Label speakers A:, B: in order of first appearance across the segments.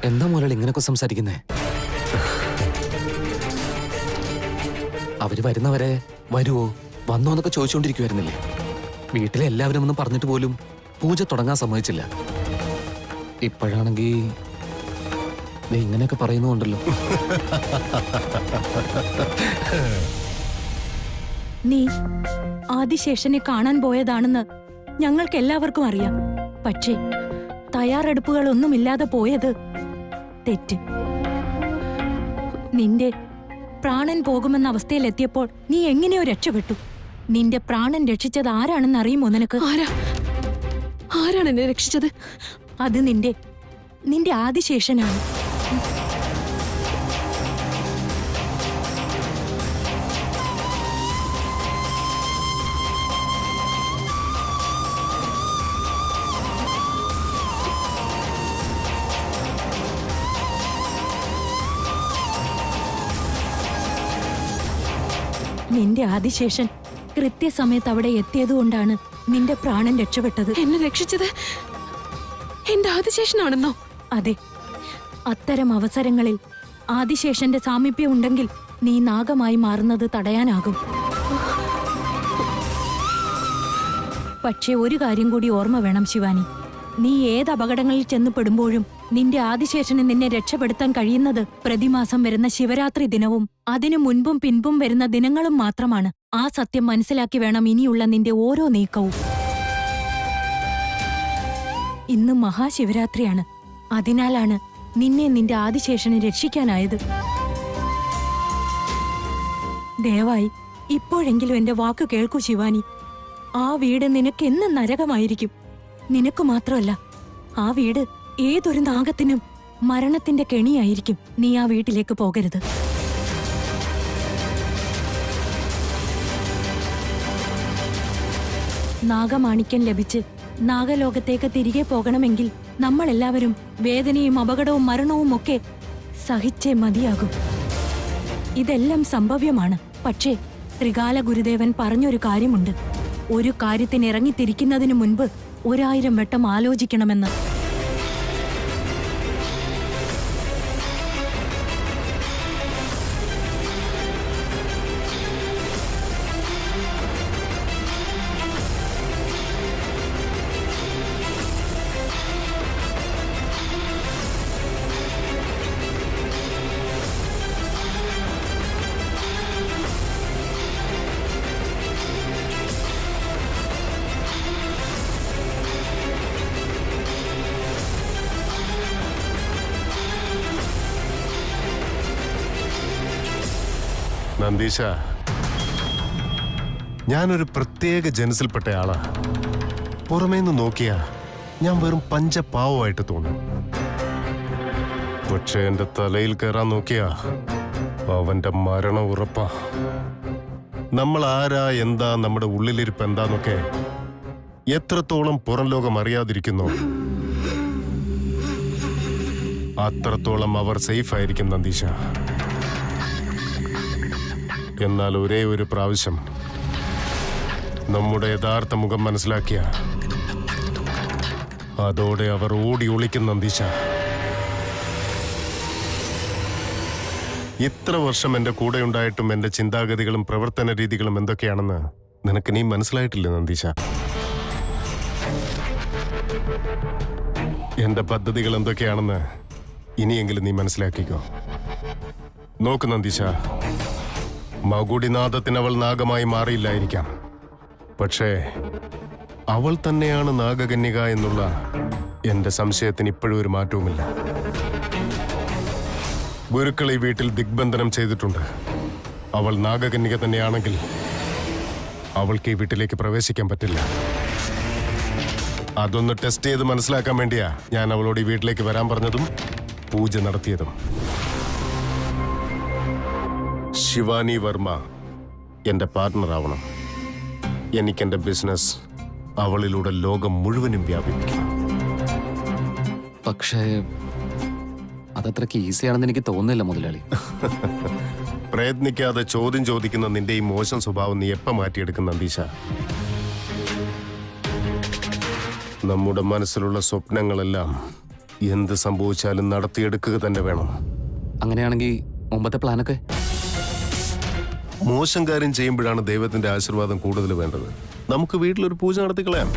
A: എന്താ മുതലാളി ഇങ്ങനെയൊക്കെ സംസാരിക്കുന്നേ? അവര് വരുന്നവരെ വരുവോ വന്നോ എന്നൊക്കെ ചോദിച്ചുകൊണ്ടിരിക്കുവായിരുന്നില്ലേ? വീട്ടിലെ എല്ലാവരും ഒന്നും പറഞ്ഞിട്ട് പോലും പൂജ തുടങ്ങാൻ സമ്മതിച്ചില്ല. ഇപ്പോഴാണെങ്കിൽ ഇങ്ങനെയൊക്കെ പറയുന്നുണ്ടല്ലോ.
B: നീ ആദിശേഷനെ കാണാൻ പോയതാണെന്ന് ഞങ്ങൾക്ക് എല്ലാവർക്കും അറിയാം. പക്ഷേ തയ്യാറെടുപ്പുകളൊന്നുമില്ലാതെ പോയത് തെറ്റ്. നിന്റെ പ്രാണൻ പോകുമെന്ന അവസ്ഥയിലെത്തിയപ്പോൾ നീ എങ്ങനെയോ രക്ഷപ്പെട്ടു. നിന്റെ പ്രാണൻ രക്ഷിച്ചത് ആരാണെന്ന് അറിയുമോ നിനക്ക്?
C: ആരാണ് എന്നെ രക്ഷിച്ചത്?
B: അത് നിന്റെ ആദിശേഷനാണ്. നിന്റെ ആദിശേഷൻ കൃത്യസമയത്ത് അവിടെ എത്തിയതുകൊണ്ടാണ് നിന്റെ പ്രാണൻ രക്ഷപ്പെട്ടത്.
C: എന്നെ രക്ഷിച്ചത് എന്റെ ആദിശേഷനാണെന്നോ?
B: അതെ. അത്തരം അവസരങ്ങളിൽ ആദിശേഷന്റെ സാമീപ്യം ഉണ്ടെങ്കിൽ നീ നാഗമായി മാറുന്നത് തടയാനാകും. പക്ഷേ ഒരു കാര്യം കൂടി ഓർമ്മ വേണം ശിവാനി. നീ ഏത് അപകടങ്ങളിൽ ചെന്ന് പെടുമ്പോഴും നിന്റെ ആദിശേഷന് നിന്നെ രക്ഷപ്പെടുത്താൻ കഴിയുന്നത് പ്രതിമാസം വരുന്ന ശിവരാത്രി ദിനവും അതിനു മുൻപും പിൻപും വരുന്ന ദിനങ്ങളും മാത്രമാണ്. ആ സത്യം മനസ്സിലാക്കി വേണം ഇനിയുള്ള നിന്റെ ഓരോ നീക്കവും. ഇന്ന് മഹാശിവരാത്രിയാണ്. അതിനാലാണ് നിന്നെ നിന്റെ ആദിശേഷനെ രക്ഷിക്കാനായത്. ദയവായി ഇപ്പോഴെങ്കിലും എന്റെ വാക്ക് കേൾക്കൂ ശിവാനി. ആ വീട് നിനക്ക് എന്നും നരകമായിരിക്കും. നിനക്ക് മാത്രമല്ല, ആ വീട് ഏതൊരു നാഗത്തിനും മരണത്തിന്റെ കെണിയായിരിക്കും. നീ ആ വീട്ടിലേക്ക് പോകരുത്. നാഗമാണിക്യം ലഭിച്ച് നാഗലോകത്തേക്ക് തിരികെ പോകണമെങ്കിൽ നമ്മളെല്ലാവരും വേദനയും അപകടവും മരണവും ഒക്കെ സഹിച്ചേ മതിയാകും. ഇതെല്ലാം സംഭവ്യമാണ്. പക്ഷേ ത്രികാല ഗുരുദേവൻ പറഞ്ഞൊരു കാര്യമുണ്ട്. ഒരു കാര്യത്തിന് ഇറങ്ങിത്തിരിക്കുന്നതിനു മുൻപ് 1000 വട്ടം ആലോചിക്കണമെന്ന്.
D: നന്ദീശ, ഞാനൊരു പ്രത്യേക ജനസിൽപ്പെട്ട ആളാ. പുറമേന്ന് നോക്കിയാ ഞാൻ വെറും പഞ്ചപാവമായിട്ട് തോന്നും. പക്ഷെ എന്റെ തലയിൽ കയറാൻ നോക്കിയാ അവന്റെ മരണം ഉറപ്പാ. നമ്മൾ ആരാ, എന്താ, നമ്മുടെ ഉള്ളിലിരിപ്പ് എന്താന്നൊക്കെ എത്രത്തോളം പുറം ലോകം അറിയാതിരിക്കുന്നു അത്രത്തോളം അവർ സേഫ് ആയിരിക്കും നന്ദീശ. എന്നാൽ ഒരേ ഒരു പ്രാവശ്യം നമ്മുടെ യഥാർത്ഥ മുഖം മനസ്സിലാക്കിയ അതോടെ അവർ ഓടി ഒളിക്കും നന്ദീശ. ഇത്ര വർഷം എന്റെ കൂടെ ഉണ്ടായിട്ടും എന്റെ ചിന്താഗതികളും പ്രവർത്തന രീതികളും എന്തൊക്കെയാണെന്ന് നിനക്ക് നീ മനസ്സിലായിട്ടില്ല നന്ദീശ. എന്റെ പദ്ധതികൾ എന്തൊക്കെയാണെന്ന് ഇനിയെങ്കിലും നീ മനസ്സിലാക്കിക്കോ. നോക്ക് നന്ദീശ, മകുടിനാഥത്തിന് അവൾ നാഗമായി മാറിയില്ലായിരിക്കാം. പക്ഷേ അവൾ തന്നെയാണ് നാഗകന്യക എന്നുള്ള എന്റെ സംശയത്തിന് ഇപ്പോഴും ഒരു മാറ്റവുമില്ല. ഗുരുക്കൾ ഈ വീട്ടിൽ ദിഗ്ബന്ധനം ചെയ്തിട്ടുണ്ട്. അവൾ നാഗകന്യക തന്നെയാണെങ്കിൽ അവൾക്ക് ഈ വീട്ടിലേക്ക് പ്രവേശിക്കാൻ പറ്റില്ല. അതൊന്ന് ടെസ്റ്റ് ചെയ്ത് മനസ്സിലാക്കാൻ വേണ്ടിയാ ഞാൻ അവളോട് ഈ വീട്ടിലേക്ക് വരാൻ പറഞ്ഞതും പൂജ നടത്തിയതും. ശിവാനി വർമ്മ എന്റെ പാർട്ണർ ആവണം. എനിക്കെന്റെ ബിസിനസ് അവളിലൂടെ ലോകം മുഴുവനും വ്യാപിപ്പിക്കണം.
A: പക്ഷേ അതത്രയ്ക്ക് ഈസിയാണെന്ന് എനിക്ക് തോന്നുന്നില്ല മുതലാളി.
D: പ്രയത്നിക്കാതെ ചോദ്യം ചോദിക്കുന്ന നിന്റെ ഈ മോശം സ്വഭാവം നീ എപ്പ മാറ്റിയെടുക്കും നന്ദീശ? നമ്മുടെ മനസ്സിലുള്ള സ്വപ്നങ്ങളെല്ലാം എന്ത് സംഭവിച്ചാലും നടത്തിയെടുക്കുക തന്നെ വേണം.
A: അങ്ങനെയാണെങ്കിൽ മുമ്പത്തെ പ്ലാനൊക്കെ?
D: മോശം കാര്യം ചെയ്യുമ്പോഴാണ് ദൈവത്തിന്റെ ആശീർവാദം കൂടുതൽ വേണ്ടത്. നമുക്ക് വീട്ടിലൊരു പൂജ നടത്തിക്കളയാം.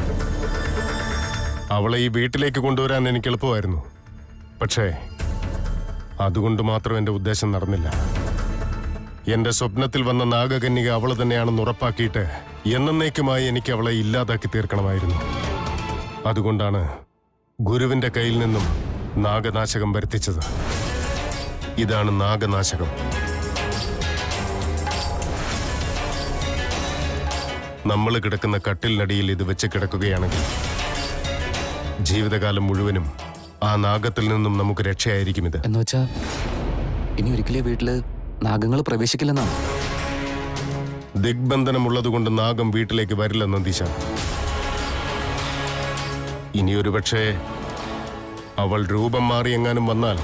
D: അവളെ ഈ വീട്ടിലേക്ക് കൊണ്ടുവരാൻ എനിക്ക് എളുപ്പമായിരുന്നു. പക്ഷേ അതുകൊണ്ട് മാത്രം എന്റെ ഉദ്ദേശം നടന്നില്ല. എന്റെ സ്വപ്നത്തിൽ വന്ന നാഗകന്യക അവള് തന്നെയാണെന്ന് ഉറപ്പാക്കിയിട്ട് എന്നേക്കുമായി എനിക്ക് അവളെ ഇല്ലാതാക്കി തീർക്കണമായിരുന്നു. അതുകൊണ്ടാണ് ഗുരുവിന്റെ കയ്യിൽ നിന്നും നാഗനാശകം വരുത്തിച്ചത്. ഇതാണ് നാഗനാശകം. നമ്മൾ കിടക്കുന്ന കട്ടിലിനടിയിൽ ഇത് വെച്ച് കിടക്കുകയാണെങ്കിൽ ജീവിതകാലം മുഴുവനും ആ നാഗത്തിൽ നിന്നും നമുക്ക് രക്ഷയായിരിക്കും ഇത്.
A: എന്നുവെച്ചാ ഇനി ഒരിക്കലേ വീട്ടില് നാഗങ്ങൾ പ്രവേശിക്കില്ലെന്നാണ്?
D: ദിഗ്ബന്ധനമുള്ളതുകൊണ്ട് നാഗം വീട്ടിലേക്ക് വരില്ല നന്ദീശ. ഇനിയൊരു പക്ഷേ അവൾ രൂപം മാറി എങ്ങാനും വന്നാൽ,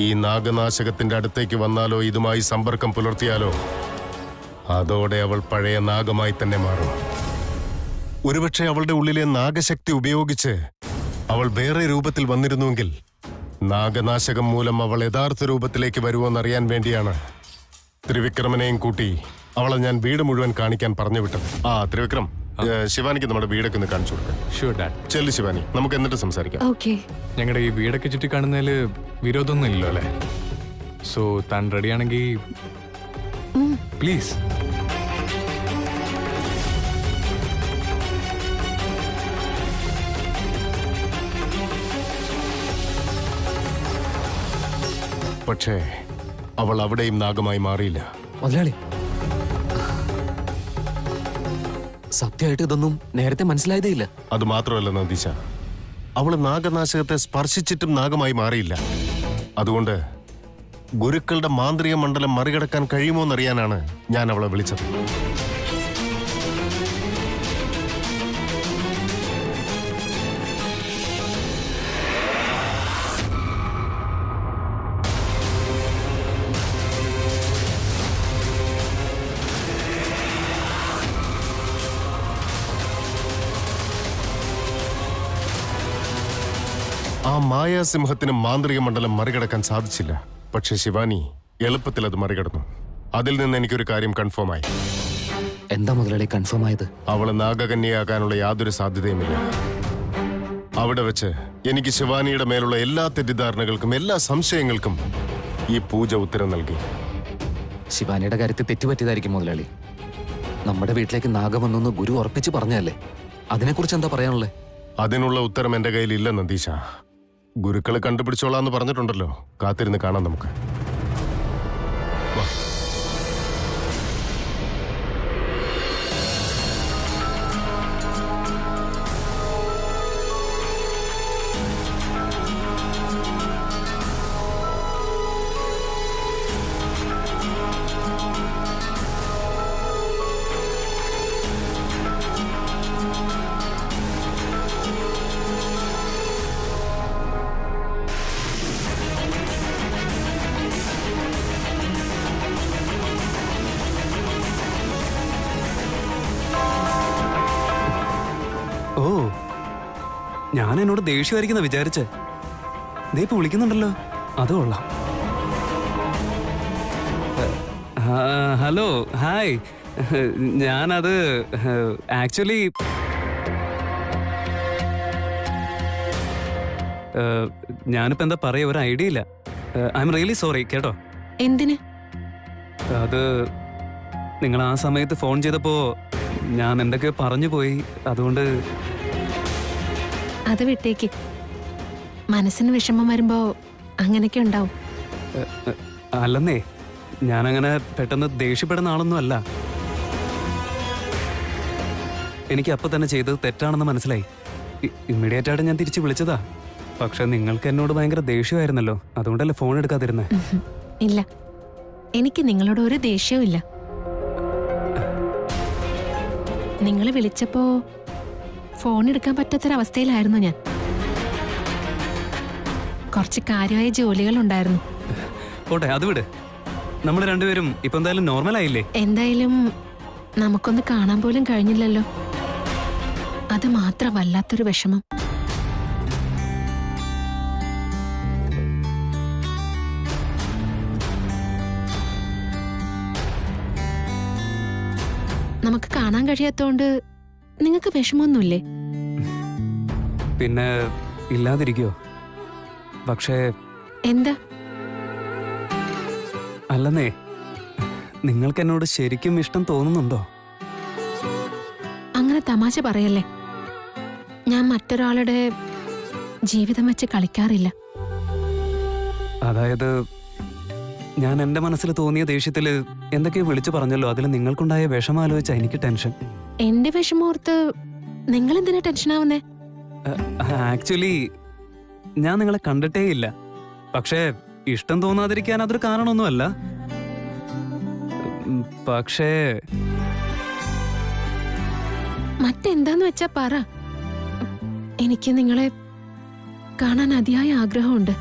D: ഈ നാഗനാശകത്തിന്റെ അടുത്തേക്ക് വന്നാലോ ഇതുമായി സമ്പർക്കം പുലർത്തിയാലോ അതോടെ അവൾ പഴയ നാഗമായി തന്നെ മാറും. ഒരുപക്ഷെ അവളുടെ ഉള്ളിലെ നാഗശക്തി ഉപയോഗിച്ച് അവൾ വേറെ രൂപത്തിൽ വന്നിരുന്നുവെങ്കിൽ നാഗനാശകം മൂലം അവൾ യഥാർത്ഥ രൂപത്തിലേക്ക് വരുമോന്നറിയാൻ വേണ്ടിയാണ് ത്രിവിക്രമനെയും കൂട്ടി അവളെ ഞാൻ വീട് മുഴുവൻ കാണിക്കാൻ പറഞ്ഞു വിട്ടത്. ത്രിവിക്രം, ശിവാനിക്ക് നമ്മുടെ വീടൊക്കെ ഒന്ന് കാണിച്ചു കൊടുക്കാം.
E: Sure dad.
D: ചെല്ലു ശിവാനി, നമുക്ക് എന്നിട്ട് സംസാരിക്കാം.
C: ഓക്കെ.
E: ഞങ്ങളുടെ ഈ വീടൊക്കെ ചുറ്റി കാണുന്നതിൽ വിരോധമൊന്നും ഇല്ലല്ലോ അല്ലേ? സോ താൻ റെഡിയാണെങ്കിൽ പ്ലീസ്.
D: പക്ഷേ അവൾ അവിടെയും നാഗമായി മാറിയില്ല.
A: മുതലാളി, സത്യമായിട്ട് ഇതൊന്നും നേരത്തെ മനസ്സിലായതേ ഇല്ല.
D: അത് മാത്രമല്ല നന്ദീശ, അവള് നാഗനാശകത്തെ സ്പർശിച്ചിട്ടും നാഗമായി മാറിയില്ല. അതുകൊണ്ട് ഗുരുക്കളുടെ മാന്ത്രിക മണ്ഡലം മറികടക്കാൻ കഴിയുമോന്നറിയാനാണ് ഞാൻ അവളെ വിളിച്ചത്. ആ മായാസിംഹത്തിന് മാന്ത്രിക മണ്ഡലം മറികടക്കാൻ സാധിച്ചില്ല. പക്ഷെ ശിവാനി എളുപ്പത്തിൽ അത് മറികടന്നു. അതിൽ നിന്ന് എനിക്കൊരു കാര്യം കൺഫേം ആയി.
A: എന്താ മുതലാളി കൺഫേം ആയത്?
D: അവള് നാഗകന്യയാകാനുള്ള യാതൊരു സാധ്യതയുമില്ല. അവിടെ വെച്ച് എനിക്ക് ശിവാനിയുടെ മേലുള്ള എല്ലാ തെറ്റിദ്ധാരണകൾക്കും എല്ലാ സംശയങ്ങൾക്കും ഈ പൂജ ഉത്തരം നൽകി.
A: ശിവാനിയുടെ കാര്യത്തിൽ തെറ്റുപറ്റിയതായിരിക്കും മുതലാളി. നമ്മുടെ വീട്ടിലേക്ക് നാഗം വന്നെന്ന് ഗുരു ഉറപ്പിച്ച് പറഞ്ഞതല്ലേ? അതിനെക്കുറിച്ച് എന്താ പറയാനുള്ളത്?
D: അതിനുള്ള ഉത്തരം എന്റെ കയ്യിലില്ല നന്ദീശ. ഗുരുക്കളെ കണ്ടുപിടിച്ചോളാന്ന് പറഞ്ഞിട്ടുണ്ടല്ലോ. കാത്തിരുന്ന് കാണാം നമുക്ക്.
F: ഓ, ഞാൻ എന്നോട് ദേഷ്യമായിരിക്കുന്ന വിചാരിച്ചേ. ദേ ഇപ്പൊ വിളിക്കുന്നുണ്ടല്ലോ, അത് കൊള്ളാം. Hello, hi. ഞാനത് ആക്ച്വലി ഞാനിപ്പോ എന്താ പറയാ, ഒരു ഐഡിയ ഇല്ല. ഐ എം റിയലി സോറി കേട്ടോ.
C: എന്തിന്?
F: അത് നിങ്ങൾ ആ സമയത്ത് ഫോൺ ചെയ്തപ്പോ ഞാൻ എന്തൊക്കെ പറഞ്ഞു പോയി. അതുകൊണ്ട്
C: അത് വിട്ടേക്ക്. മനസ്സിന് വിഷമം വരുമ്പോ അങ്ങനെയൊക്കെ ഉണ്ടാവും.
F: അല്ലെന്നേ, ഞാനങ്ങനെ പെട്ടെന്ന് ദേഷ്യപ്പെടുന്ന ആളൊന്നും അല്ല. എനിക്ക് അപ്പൊ തന്നെ ചെയ്തത് തെറ്റാണെന്ന് മനസ്സിലായി. ഇമ്മീഡിയറ്റ് ആയിട്ട് ഞാൻ തിരിച്ചു വിളിച്ചതാ. പക്ഷെ നിങ്ങൾക്ക് എന്നോട് ഭയങ്കര ദേഷ്യമായിരുന്നല്ലോ, അതുകൊണ്ടല്ലേ ഫോൺ എടുക്കാതിരുന്നേ.
C: ഇല്ല, എനിക്ക് നിങ്ങളോട് ഒരു ദേഷ്യവും ഇല്ല. നിങ്ങൾ വിളിച്ചപ്പോ ഫോൺ എടുക്കാൻ പറ്റാത്തൊരവസ്ഥയിലായിരുന്നു ഞാൻ. കുറച്ച് കാര്യമായ ജോലികൾ ഉണ്ടായിരുന്നു.
F: പോട്ടെ, അത് വിട്. നമ്മൾ രണ്ടുപേരും ഇപ്പൊ എന്തായാലും നോർമൽ ആയില്ലേ?
C: എന്തായാലും നമുക്കൊന്ന് കാണാൻ പോലും കഴിഞ്ഞില്ലല്ലോ. അത് മാത്രം വല്ലാത്തൊരു വിഷമം. നമുക്ക് കാണാൻ കഴിയാത്തോണ്ട് നിങ്ങൾക്ക് വിഷമമൊന്നുമില്ലേ?
F: പിന്നെ ഇല്ലാതിരിക്കോ? പക്ഷേ
C: എന്താ?
F: അല്ലെന്നേ, നിങ്ങൾക്ക് എന്നോട് ശരിക്കും ഇഷ്ടം തോന്നുന്നുണ്ടോ?
C: അങ്ങനെ തമാശ പറയല്ലേ. ഞാൻ മറ്റൊരാളുടെ ജീവിതം വെച്ച് കളിക്കാറില്ല.
F: അതായത് ഞാൻ എൻ്റെ മനസ്സിൽ തോന്നിയ ദേഷ്യത്തിൽ എന്തൊക്കെയോ വിളിച്ചു പറഞ്ഞല്ലോ, അതിൽ നിങ്ങൾക്കുണ്ടായ വിഷമം ആലോചിച്ചാ എനിക്ക് ടെൻഷൻ.
C: എന്റെ വിഷമോർത്ത് നിങ്ങൾ എന്തിനാ ടെൻഷനാവുന്നേ?
F: ആക്ച്വലി ഞാൻ നിങ്ങളെ കണ്ടിട്ടേ ഇല്ല. പക്ഷേ ഇഷ്ടം തോന്നാതിരിക്കാൻ അതൊരു കാരണമൊന്നുമല്ല. പക്ഷേ
C: മറ്റെന്താന്ന് വെച്ചാ പറ. എനിക്ക് നിങ്ങളെ കാണാൻ അതിയായ ആഗ്രഹമുണ്ട്.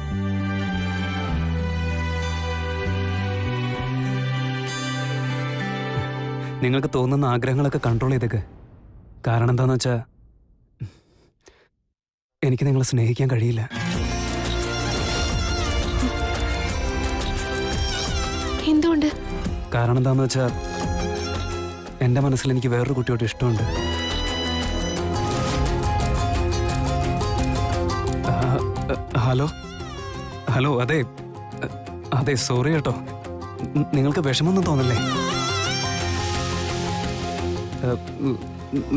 F: നിങ്ങൾക്ക് തോന്നുന്ന ആഗ്രഹങ്ങളൊക്കെ കൺട്രോൾ ചെയ്തേക്ക്. കാരണം എന്താന്ന് വെച്ചാ എനിക്ക് നിങ്ങളെ സ്നേഹിക്കാൻ കഴിയില്ല.
C: എന്തുകൊണ്ട്?
F: കാരണം എന്താന്ന് വെച്ചാ എൻ്റെ മനസ്സിൽ എനിക്ക് വേറൊരു കുട്ടിയോട് ഇഷ്ടമുണ്ട്. ഹലോ ഹലോ അതെ അതെ, സോറി കേട്ടോ. നിങ്ങൾക്ക് വിഷമൊന്നും തോന്നല്ലേ?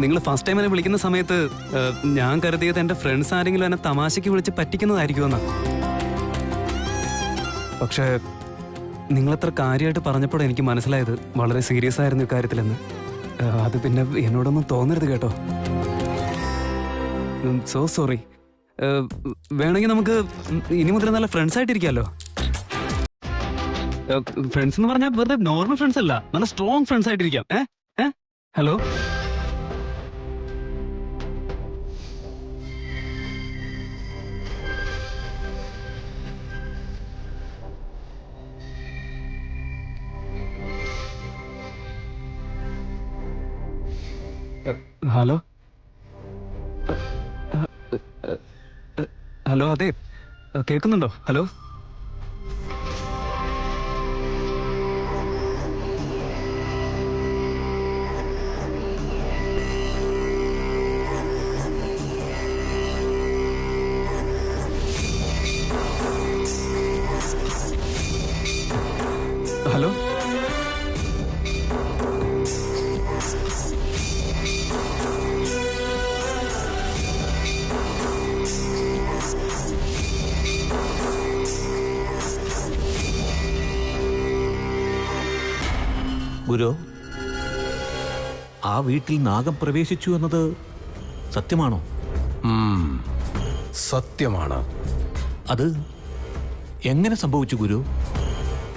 F: നിങ്ങൾ ഫസ്റ്റ് ടൈം എന്നെ വിളിക്കുന്ന സമയത്ത് ഞാൻ കരുതിയത് എൻ്റെ ഫ്രണ്ട്സ് ആരെങ്കിലും എന്നെ തമാശയ്ക്ക് വിളിച്ച് പറ്റിക്കുന്നതായിരിക്കുമെന്നാ. പക്ഷേ നിങ്ങളെത്ര കാര്യമായിട്ട് പറഞ്ഞപ്പോഴും എനിക്ക് മനസ്സിലായത് വളരെ സീരിയസ് ആയിരുന്നു ഇക്കാര്യത്തിലെന്ന്. അത് പിന്നെ എന്നോടൊന്നും തോന്നരുത് കേട്ടോ. So sorry. വേണമെങ്കിൽ നമുക്ക് ഇനി മുതൽ നല്ല ഫ്രണ്ട്സ് ആയിട്ടിരിക്കാമല്ലോ. ഫ്രണ്ട്സ് എന്ന് പറഞ്ഞാൽ വെറുതെ നോർമൽ ഫ്രണ്ട്സ് അല്ല, നല്ല സ്ട്രോങ് ഫ്രണ്ട്സ് ആയിട്ടിരിക്കാം. ഹലോ ഹലോ ഹലോ അതെ, കേൾക്കുന്നുണ്ടോ? ഹലോ ഹലോ
G: ഗുരു, ആ വീട്ടിൽ നാഗം പ്രവേശിച്ചു എന്നത് സത്യമാണോ?
D: സത്യമാണ്.
G: അത് എങ്ങനെ സംഭവിച്ചു ഗുരു?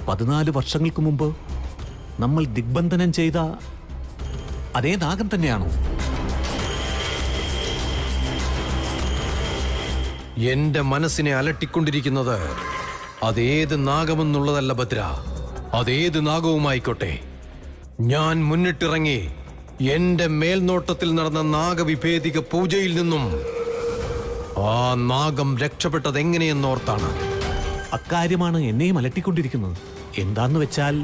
G: 14 വർഷങ്ങൾക്ക് മുമ്പ് നമ്മൾ ദിഗ്ബന്ധനം ചെയ്ത അതേ നാഗം തന്നെയാണോ?
H: എന്റെ മനസ്സിനെ അലട്ടിക്കൊണ്ടിരിക്കുന്നത് അതേത് നാഗമെന്നുള്ളതല്ല ഭദ്ര. അതേത് നാഗവുമായിക്കോട്ടെ, ഞാൻ മുന്നിട്ടിറങ്ങി എന്റെ മേൽനോട്ടത്തിൽ നടന്ന നാഗവിഭേദിക പൂജയിൽ നിന്നും ആ നാഗം രക്ഷപ്പെട്ടത് എങ്ങനെയെന്നോർത്താണ്.
G: അക്കാര്യമാണ് എന്നെയും അലട്ടിക്കൊണ്ടിരിക്കുന്നത്. എന്താന്ന് വെച്ചാൽ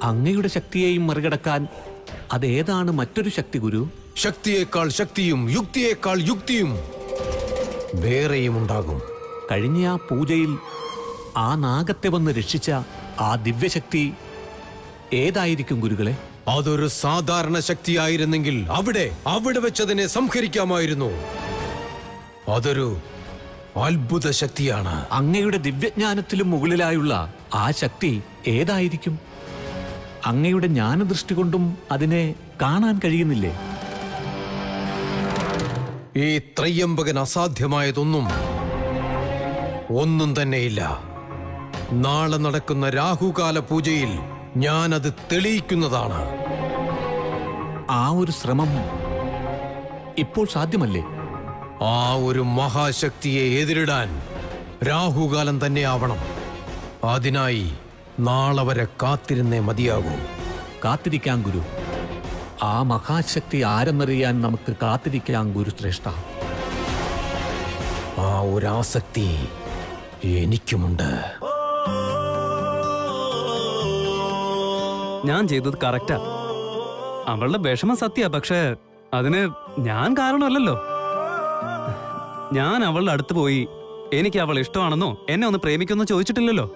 G: അങ്ങയുടെ ശക്തിയെയും മറികടക്കാൻ അതേതാണ് മറ്റൊരു ശക്തി ഗുരു?
H: ശക്തിയേക്കാൾ ശക്തിയും യുക്തിയേക്കാൾ യുക്തിയും വേറെയും ഉണ്ടാകും.
G: കഴിഞ്ഞ ആ പൂജയിൽ ആ നാഗത്തെ വന്ന് രക്ഷിച്ച ആ ദിവ്യശക്തി ഏതായിരിക്കും ഗുരുകളെ?
H: അതൊരു സാധാരണ ശക്തിയായിരുന്നെങ്കിൽ അവിടെ വെച്ചതിനെ സംഹരിക്കാമായിരുന്നു. അതൊരു അത്ഭുത ശക്തിയാണ്.
G: അങ്ങയുടെ ദിവ്യജ്ഞാനത്തിലും മുകളിലായുള്ള ആ ശക്തി ഏതായിരിക്കും? അങ്ങയുടെ ജ്ഞാനദൃഷ്ടി കൊണ്ടും അതിനെ കാണാൻ കഴിയുന്നില്ലേ?
H: ഈ ത്രയ്യംബകൻ അസാധ്യമായതൊന്നും ഒന്നും തന്നെയില്ല. നാളെ നടക്കുന്ന രാഹുകാല പൂജയിൽ ഞാനത് തെളിയിക്കുന്നതാണ്.
G: ആ ഒരു ശ്രമം ഇപ്പോൾ സാധ്യമല്ലേ?
H: ആ ഒരു മഹാശക്തിയെ എതിരിടാൻ രാഹുകാലം തന്നെ ആവണം. അതിനായി നാളെ വരെ കാത്തിരുന്നേ മതിയാകൂ.
G: കാത്തിരിക്കാം ഗുരു. ആ മഹാശക്തി ആരെന്നറിയാൻ നമുക്ക് കാത്തിരിക്കാം ഗുരുശ്രേഷ്ഠ.
H: ആ ഒരു ആസക്തി എനിക്കുമുണ്ട്.
F: ഞാൻ ചെയ്തത് കറക്റ്റാ. അവളുടെ വിഷമം സത്യ, പക്ഷേ അതിന് ഞാൻ കാരണമല്ലല്ലോ. ഞാൻ അവളുടെ അടുത്ത് പോയി എനിക്ക് അവൾ ഇഷ്ടമാണെന്നോ എന്നെ ഒന്ന് പ്രേമിക്കുമെന്നോ ചോദിച്ചിട്ടില്ലല്ലോ.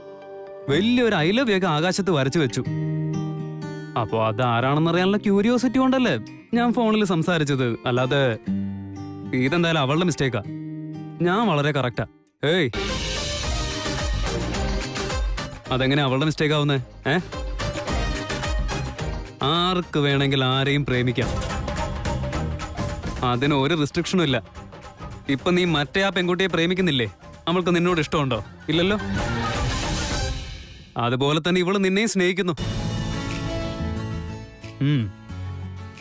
F: വലിയൊരു ഐ ലവ് യു ഒക്കെ ആകാശത്ത് വരച്ചു വെച്ചു. അപ്പോ അത് ആരാണെന്നറിയാനുള്ള ക്യൂരിയോസിറ്റി കൊണ്ടല്ലേ ഞാൻ ഫോണിൽ സംസാരിച്ചത്. അല്ലാതെ ഇതെന്തായാലും അവളുടെ മിസ്റ്റേക്കാ. ഞാൻ വളരെ കറക്റ്റാ. ഏയ്, അതെങ്ങനെ അവളുടെ മിസ്റ്റേക്ക് ആവുന്നേ? ആർക്ക് വേണമെങ്കിൽ ആരെയും പ്രേമിക്കാം. അതിന് ഒരു റെസ്ട്രിക്ഷനും ഇല്ല. ഇപ്പൊ നീ മറ്റേ ആ പെൺകുട്ടിയെ പ്രേമിക്കുന്നില്ലേ? അവൾക്ക് നിന്നോട് ഇഷ്ടമുണ്ടോ? ഇല്ലല്ലോ. അതുപോലെ തന്നെ ഇവള് നിന്നെയും സ്നേഹിക്കുന്നു.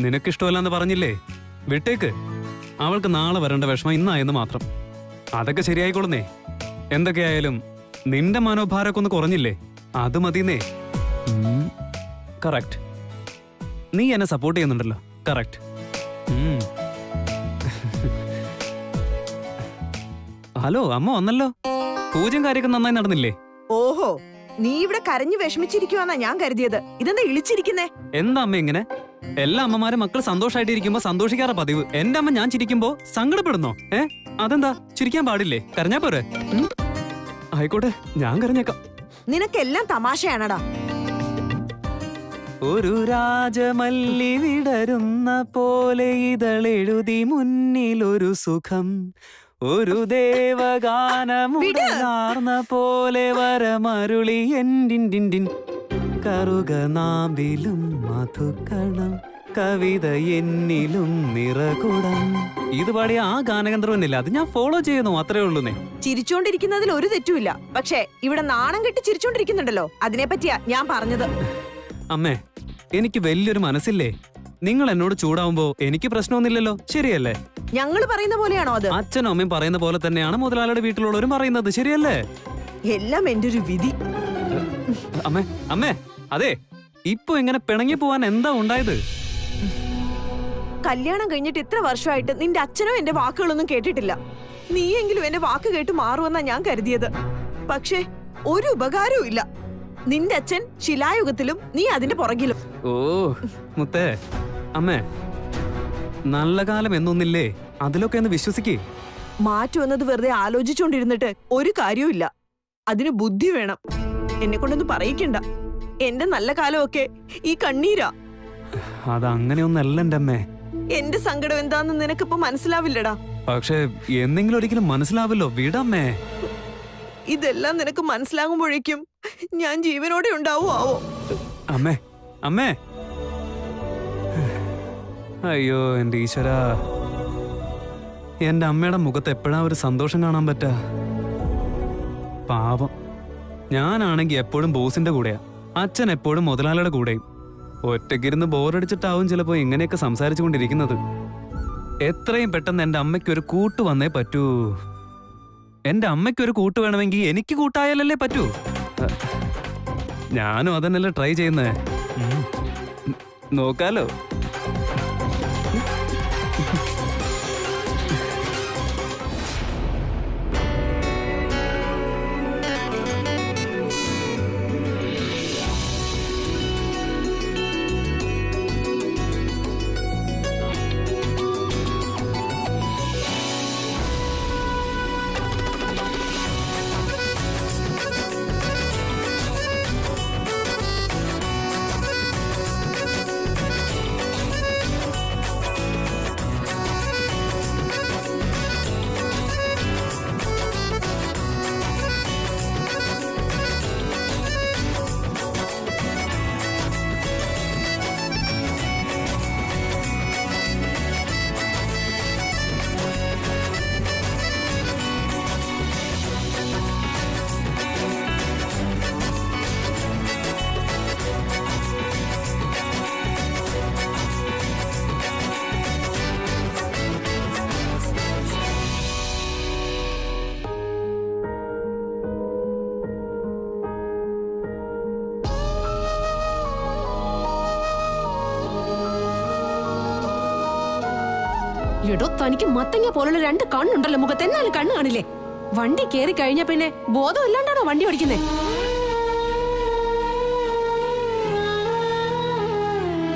F: നിനക്കിഷ്ടമല്ലെന്ന് പറഞ്ഞില്ലേ? വിട്ടേക്ക്. അവൾക്ക് നാളെ വരേണ്ട വിഷമം ഇന്നായെന്ന് മാത്രം. അതൊക്കെ ശരിയായിക്കൊള്ളുന്നേ. എന്തൊക്കെയായാലും നിന്റെ മനോഭാരമൊക്കെ ഒന്ന് കുറഞ്ഞില്ലേ? അത് മതിന്നേ. കറക്റ്റ്. നീ എന്നെ സപ്പോർട്ട് ചെയ്യുന്നുണ്ടല്ലോ. കറക്റ്റ്. ഹലോ, അമ്മ വന്നല്ലോ. പൂജയും കാര്യമൊക്കെ നന്നായി നടന്നില്ലേ?
I: ഓഹോ, നീ ഇവിടെ കരഞ്ഞു വിഷമിച്ചിരിക്കുവാന്നാ ഞാൻ കരുതിയത്. ഇതെന്താ ഇളിച്ചിരിക്കുന്നേ?
F: എന്താ അമ്മ ഇങ്ങനെ? എല്ലാ അമ്മമാരും മക്കൾ സന്തോഷമായിട്ടിരിക്കുമ്പോ സന്തോഷിക്കാറ പതിവ്. എന്റെ അമ്മ ഞാൻ ചിരിക്കുമ്പോ സങ്കടപ്പെടുന്നോ? അതെന്താ? ചിരിക്കാൻ പാടില്ലേ? കരഞ്ഞാ പോരെ? ആയിക്കോട്ടെ, ഞാൻ കരഞ്ഞേക്കാം.
I: നിനക്കെല്ലാം തമാശയാണടാ.
F: ഒരു രാജമല്ലി വിടരുന്ന പോലെ ഇതളെഴുതി മുന്നിലൊരു സുഖം, ഒരു ദേവഗാനമുടർന്ന പോലെ വരമരുളി എന്റിൻ കറുക നാമ്പിലും മധുക്കണം കവിത എന്നിലും നിറകുടം. ഇത് പാടിയ ആ ഗാനഗന്ധർവന്നില്ല, അത് ഞാൻ ഫോളോ ചെയ്യുന്നു, അത്രേ ഉള്ളൂന്നേ.
I: ചിരിച്ചോണ്ടിരിക്കുന്നതിൽ ഒരു തെറ്റുമില്ല. പക്ഷേ ഇവിടെ നാണം കെട്ടി ചിരിച്ചോണ്ടിരിക്കുന്നുണ്ടല്ലോ, അതിനെ പറ്റിയാ ഞാൻ പറഞ്ഞത്.
F: അമ്മേ, എനിക്ക് വലിയൊരു മനസ്സില്ലേ? നിങ്ങൾ എന്നോട് ചൂടാവുമ്പോ എനിക്ക് പ്രശ്നമൊന്നുമില്ലല്ലോ, ശരിയല്ലേ?
I: ഞങ്ങൾ പറയുന്ന പോലെയാണോ അത്?
F: അച്ഛനും അമ്മയും പറയുന്ന പോലെ തന്നെയാണ് മുതലാളിയുടെ വീട്ടിലുള്ളവരും പറയുന്നത്, ശരിയല്ലേ?
I: എല്ലാം എന്റെ ഒരു വിധി.
F: അമ്മേ, അമ്മേ, അതെ, ഇപ്പൊ ഇങ്ങനെ പിണങ്ങി പോവാൻ എന്താ ഉണ്ടായത്?
I: കല്യാണം കഴിഞ്ഞിട്ട് ഇത്ര വർഷമായിട്ട് നിന്റെ അച്ഛനോ എന്റെ വാക്കുകളൊന്നും കേട്ടിട്ടില്ല. നീയെങ്കിലും എന്റെ വാക്ക് കേട്ട് മാറുമെന്നാ ഞാൻ കരുതിയത്. പക്ഷേ ഒരു ഉപകാരവും ഇല്ല. നിന്റെ അച്ഛൻ ശിലായുഗത്തിലും നീ അതിന്റെ പുറകിലും.
F: ഓ മുത്തേ, അമ്മേ, നല്ല കാലം എന്നൊന്നില്ലേ? അതിലൊക്കെ ഒന്ന് വിശ്വസിക്കേ.
I: മാറ്റുമെന്നത് വെറുതെ ആലോചിച്ചോണ്ടിരുന്നിട്ട് ഒരു കാര്യവുമില്ല. അതിന് ബുദ്ധി വേണം. എന്നെ കൊണ്ടൊന്നും പറയിക്കണ്ട. എന്റെ നല്ല കാലമൊക്കെ ഈ കണ്ണീരാ.
F: അതങ്ങനെയൊന്നല്ല എന്റെ അമ്മേ.
I: എന്റെ സങ്കടം എന്താന്ന് നിനക്കിപ്പോ മനസ്സിലാവില്ലടാ.
F: പക്ഷെ എന്തെങ്കിലും ഒരിക്കലും മനസ്സിലാവില്ലോ, വിടമ്മേ.
I: ഇതെല്ലാം നിനക്ക് മനസ്സിലാകുമ്പോഴേക്കും ഞാൻ ജീവനോടെ ഉണ്ടാവോ ആവോ?
F: അമ്മേ, അമ്മേ, അയ്യോ എന്റെ ഈശ്വരാ, എന്റെ അമ്മയുടെ മുഖത്ത് എപ്പോഴാ ഒരു സന്തോഷം കാണാൻ പറ്റാ? പാവം. ഞാനാണെങ്കി എപ്പോഴും ബോസിന്റെ കൂടെയാ, അച്ഛൻ എപ്പോഴും മുതലാളിയുടെ കൂടെയും. ഒറ്റയ്ക്കിരുന്ന് ബോറടിച്ചിട്ടാവും ചിലപ്പോ ഇങ്ങനെയൊക്കെ സംസാരിച്ചു കൊണ്ടിരിക്കുന്നത്. എത്രയും പെട്ടെന്ന് എന്റെ അമ്മയ്ക്കൊരു കൂട്ട് വന്നേ പറ്റൂ. എന്റെ അമ്മയ്ക്കൊരു കൂട്ട് വേണമെങ്കിൽ എനിക്ക് കൂട്ടായാലല്ലേ പറ്റൂ. ഞാനും അതന്നല്ലേ ട്രൈ ചെയ്യുന്നേ. നോക്കാലോ.
C: എടോ തനിക്ക് മത്തങ്ങ പോലുള്ള 2 കണ്ണുണ്ടല്ലോ മുഖത്ത്, എന്നാലും കണ്ണു കാണില്ലേ? വണ്ടി കേറി കഴിഞ്ഞാ പിന്നെ ബോധം ഇല്ലാണ്ടാണോ വണ്ടി ഓടിക്കുന്നേ?